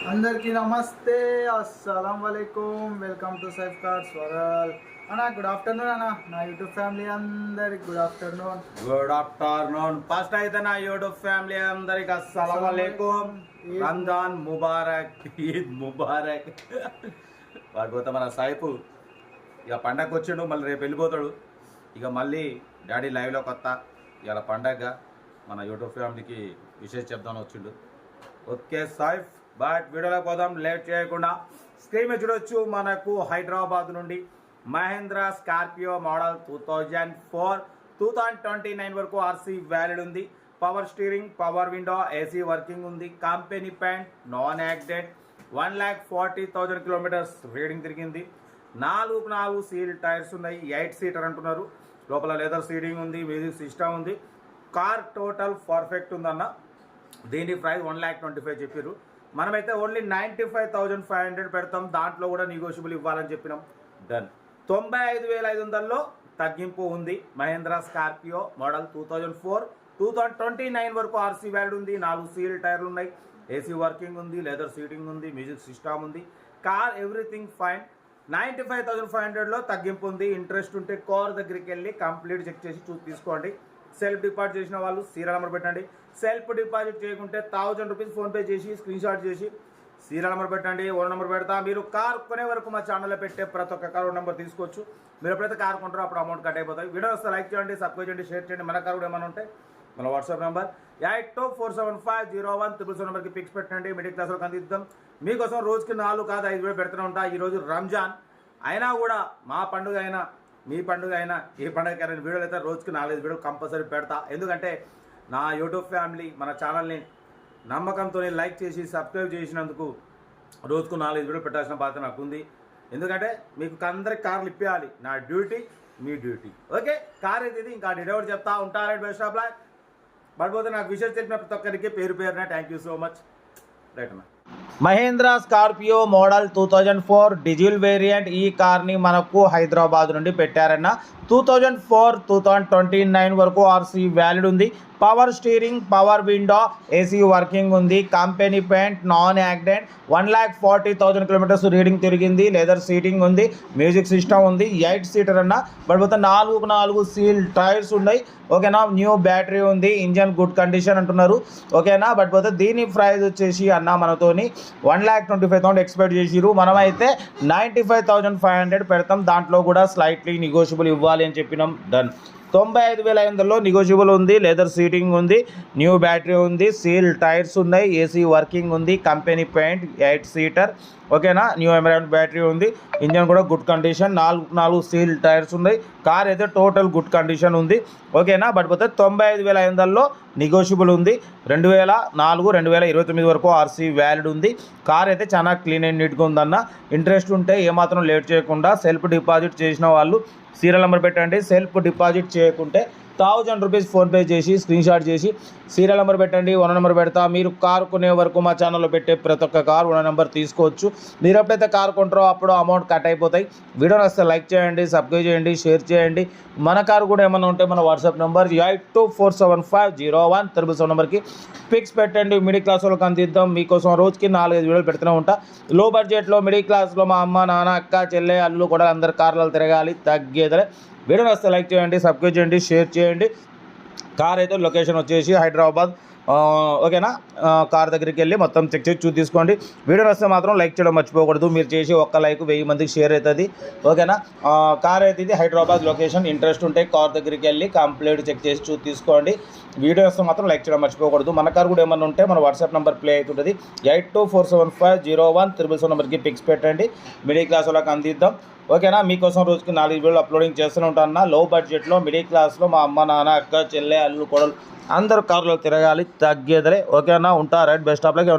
అందరికీ నమస్తే, అస్సలం వాలేకుమ్. Welcome to Saif cars world. అన్న గుడ్ ఆఫ్టర్నూన్ అన్న. నా యూట్యూబ్ ఫ్యామిలీ అందరికి గుడ్ ఆఫ్టర్నూన్. ఫస్ట్ అయితే నా యూట్యూబ్ ఫ్యామిలీ అందరికి అస్సలం వాలేకుమ్. రంజాన్ ముబారక్, ఈద్ ముబారక్. వాడిపోతే మన సైఫు ఇక పండగకి వచ్చిండు, మళ్ళీ రేపు వెళ్ళిపోతాడు. ఇక మళ్ళీ డాడీ లైవ్లో కొత్త ఇవాళ పండగ మన యూట్యూబ్ ఫ్యామిలీకి విషయం చెప్దామని వచ్చిండు. ఓకే సైఫ్, బట్ వీడియోలో పోదాం లేట్ చేయకుండా. స్క్రీన్ మీద చూడొచ్చు, మనకు హైదరాబాద్ నుండి మహేంద్ర స్కార్పియో మోడల్ 2004 2029 వరకు ఆర్సీ వ్యాలిడ్ ఉంది. Power steering, power window, AC working ఉంది. Company paint, non accident. 1,40,000 kilometres reading తిరిగింది. 4 సీల్ టైర్స్ ఉన్నాయి. 8 సీటర్ అంటున్నారు. లోపల లెదర్ సీటింగ్ ఉంది, మ్యూజిక్ సిస్టమ్ ఉంది. కార్ టోటల్ పర్ఫెక్ట్ ఉందన్న. దీని ప్రైస్ 1,25,000 చెప్పారు. మనమైతే ఓన్లీ 95,500 పెడతాం. దాంట్లో కూడా నెగోషియబుల్ ఇవ్వాలని చెప్పినాం. డన్. 95,500లో తగ్గింపు ఉంది. మహేంద్ర స్కార్పియో మోడల్ 2004 2029 వరకు ఆర్సీ వ్యాలిడ్ ఉంది. 4 సీల్ టైర్లు ఉన్నాయి. ఏసీ వర్కింగ్ ఉంది, లెదర్ సీటింగ్ ఉంది, మ్యూజిక్ సిస్టమ్ ఉంది. Car everything fine. 95,500లో తగ్గింపు ఉంది. ఇంట్రెస్ట్ ఉంటే కార్ దగ్గరికి వెళ్ళి కంప్లీట్ చెక్ చేసి తీసుకోండి. సెల్ఫ్ డిపాజిట్ చేసిన వాళ్ళు సీరియల్ నెంబర్ పెట్టండి. సెల్ఫ్ డిపాజిట్ చేయకుంటే 1000 రూపీస్ ఫోన్పే చేసి స్క్రీన్ షాట్ చేసి సీరియల్ నెంబర్ పెట్టండి. ఓన్ నెంబర్ పెడతా. మీరు కార్ కొనే వరకు మా ఛానల్లో పెట్టే ప్రతి ఒక్క కార్ నెంబర్ తీసుకోవచ్చు. మీరు ఎప్పుడైతే కార్ కొంటారో అప్పుడు అమౌంట్ కట్ అయిపోతాయి. వీడియో వస్తే లైక్ చేయండి, సబ్స్క్రైబ్ చేయండి, షేర్ చేయండి. మన కార్ కూడా ఏమైనా ఉంటే మన వాట్సాప్ నెంబర్ 8247501777 నెంబర్కి పిక్స్ పెట్టండి. మిడిల్ క్లాస్లో అందిద్దాం. మీకోసం రోజుకి 4 కాదు 5 వీడియో పెడుతూనే ఉంటా. ఈరోజు రంజాన్ అయినా కూడా మా పండుగ అయినా మీ పండుగ అయినా ఏ పండుగ వీడియోలు అయితే రోజుకి 4-5 వీడియోలు కంపల్సరీ పెడతా. ఎందుకంటే నా యూట్యూబ్ ఫ్యామిలీ మన ఛానల్ని నమ్మకంతో లైక్ చేసి సబ్స్క్రైబ్ చేసినందుకు రోజుకు 4-5 వీడియోలు పెట్టాల్సిన బాధ్యత నాకు ఉంది. ఎందుకంటే మీకు అందరికి కార్లు ఇప్పించాలి. నా డ్యూటీ, మీ డ్యూటీ. ఓకే, కార్ అయితే ఇది ఇంకా డెలివరీ చెప్తా ఉంటా. Right, best of luck. పడిపోతే నాకు విషయం చెప్పిన ప్రతి ఒక్కరికి పేరున thank you so much. Right అన్న. Mahindra Scorpio model 2004 diesel variant. ఈ కార్ని మనకు హైదరాబాద్ నుండి పెట్టారన్న. 2004 2029 వరకు ఆర్సీ వ్యాలిడ్ ఉంది. Power steering, power window, AC working ఉంది. Company paint, non accident. 1,40,000 kilometres reading తిరిగింది. లెదర్ సీటింగ్ ఉంది, మ్యూజిక్ సిస్టమ్ ఉంది. 8 సీటర్ అన్న. బట్ 4 సీల్ టైర్స్ ఉన్నాయి. ఓకేనా. న్యూ బ్యాటరీ ఉంది. ఇంజన్ గుడ్ కండిషన్ అంటున్నారు. ఓకేనా. బట్ దీని ప్రైస్ వచ్చేసి అన్న మనతోని 1,25,000 ఎక్స్పెక్ట్ చేసిరు. మనమైతే 95,500 పెడతాం. దాంట్లో కూడా స్లైట్లీ నెగోషియబుల్ ఇవ్వాలి అని చెప్పినాం. డన్. 95,500లో నెగోషియబుల్ ఉంది. లెదర్ సీటింగ్ ఉంది, న్యూ బ్యాటరీ ఉంది, సీల్ టైర్స్ ఉన్నాయి, ఏసీ వర్కింగ్ ఉంది, కంపెనీ పెయింట్, 8 సీటర్. ఓకేనా. న్యూ ఎమరాల్డ్ బ్యాటరీ ఉంది. ఇంజన్ కూడా గుడ్ కండిషన్. 4 సీల్ టైర్స్ ఉన్నాయి. కార్ అయితే టోటల్ గుడ్ కండిషన్ ఉంది. ఓకేనా. బట్ 95,500లో నెగోషియబుల్ ఉంది. 2004 2029 వరకు ఆర్సీ వ్యాలిడ్ ఉంది. కార్ అయితే చాలా క్లీన్ అండ్ నీట్గా ఉందన్న. ఇంట్రెస్ట్ ఉంటే ఏమాత్రం లేట్ చేయకుండా సెల్ఫ్ డిపాజిట్ చేసిన వాళ్ళు సీరియల్ నెంబర్ పెట్టండి. సెల్ఫ్ డిపాజిట్ చేయకుంటే 1000 రూపీస్ ఫోన్పే చేసి స్క్రీన్ షాట్ చేసి సీరియల్ నెంబర్ పెట్టండి. ఓనర్ నెంబర్ పెడతా. మీరు కారు కొనే వరకు మా ఛానల్లో పెట్టే ప్రతి ఒక్క కారు ఓనర్ నెంబర్ తీసుకోవచ్చు. మీరు ఎప్పుడైతే కారు కొంటారో అప్పుడు అమౌంట్ కట్ అయిపోతాయి. వీడియోని వస్తే లైక్ చేయండి, సబ్స్క్రైబ్ చేయండి, షేర్ చేయండి. మన కారు కూడా ఏమైనా ఉంటే మన వాట్సాప్ నెంబర్ 8247501777 నెంబర్కి పిక్స్ పెట్టండి. మిడిల్ క్లాస్ వాళ్ళకి అందిద్దాం. మీకోసం రోజుకి 4-5 వీడియోలు పెడుతూనే ఉంటా. లో బడ్జెట్లో మిడిల్ క్లాస్లో మా అమ్మ, నాన్న, అక్క, చెల్లె, అల్లు కూడా అందరు కార్లలో తిరగాలి, తగ్గేదలే. వీడియోని వస్తే లైక్ చేయండి, సబ్స్క్రైబ్ చేయండి, షేర్ చేయండి. కార్ అయితే లొకేషన్ వచ్చేసి హైదరాబాద్. ఓకేనా. కార్ దగ్గరికి వెళ్ళి మొత్తం చెక్ చేసి తీసుకోండి. వీడియోని వస్తే మాత్రం లైక్ చేయడం మర్చిపోకూడదు. మీరు చేసి ఒక్క లైక్ 1000 మందికి షేర్ అవుతుంది. ఓకేనా. కార్ అయితే ఇది హైదరాబాద్ లొకేషన్. ఇంట్రెస్ట్ ఉంటే కార్ దగ్గరికి వెళ్ళి కంప్లీట్ చెక్ చేసి తీసుకోండి. వీడియో వస్తే మాత్రం లైక్ చేయడం మర్చిపోకూడదు. మన కార్ కూడా ఏమన్నా ఉంటే మన వాట్సాప్ నెంబర్ ప్లే అవుతుంటుంది. 8247501777 నెంబర్కి పిక్స్ పెట్టండి. మిడిల్ క్లాస్ వాళ్ళకి అందిద్దాం. ఓకేనా. మీకోసం రోజుకి 4 వీడియోలు అప్లోడింగ్ చేస్తూనే ఉంటాను. లో బడ్జెట్లో మిడిల్ క్లాస్లో మా అమ్మ, నాన్న, అక్క, చెల్లె, అల్లు, కొడలు అందరూ కార్లో తిరగాలి, తగ్గేదలే. ఓకేనా. ఉంటా. Right, best of luck.